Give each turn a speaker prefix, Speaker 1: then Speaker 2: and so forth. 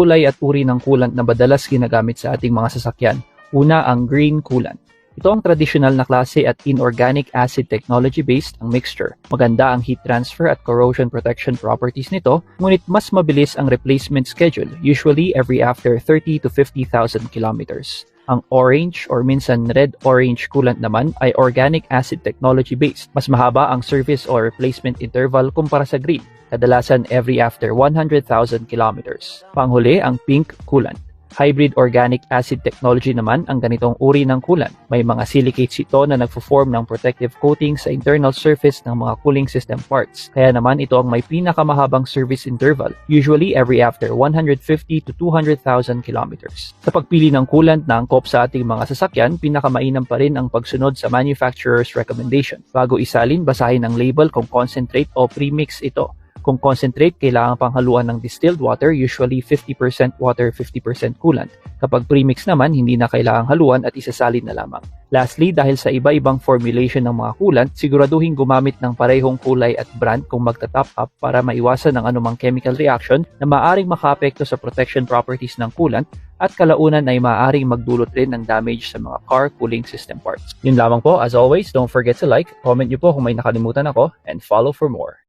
Speaker 1: Kulay at uri ng coolant na madalas ginagamit sa ating mga sasakyan. Una, ang green coolant. Ito ang tradisyonal na klase at inorganic acid technology-based ang mixture. Maganda ang heat transfer at corrosion protection properties nito, ngunit mas mabilis ang replacement schedule, usually every after 30 to 50,000 kilometers. Ang orange or minsan red-orange coolant naman ay organic acid technology-based. Mas mahaba ang service or replacement interval kumpara sa green, kadalasan every after 100,000 kilometers. Panghuli, ang pink coolant. Hybrid organic acid technology naman ang ganitong uri ng coolant. May mga silicates ito na nagfo-form ng protective coating sa internal surface ng mga cooling system parts. Kaya naman ito ang may pinakamahabang service interval, usually every after 150 to 200,000 kilometers. Sa pagpili ng coolant na angkop sa ating mga sasakyan, pinakamainam pa rin ang pagsunod sa manufacturer's recommendation. Bago isalin, basahin ang label kung concentrate o premix ito. Kung concentrate, kailangan panghaluan ng distilled water, usually 50% water, 50% coolant. Kapag premix naman, hindi na kailangang haluan at isasalin na lamang. Lastly, dahil sa iba-ibang formulation ng mga coolant, siguraduhin gumamit ng parehong kulay at brand kung magta-top up para maiwasan ang anumang chemical reaction na maaring makaapekto sa protection properties ng coolant at kalaunan ay maaaring magdulot rin ng damage sa mga car cooling system parts. Yun lamang po. As always, don't forget to like, comment nyo po kung may nakalimutan ako, and follow for more.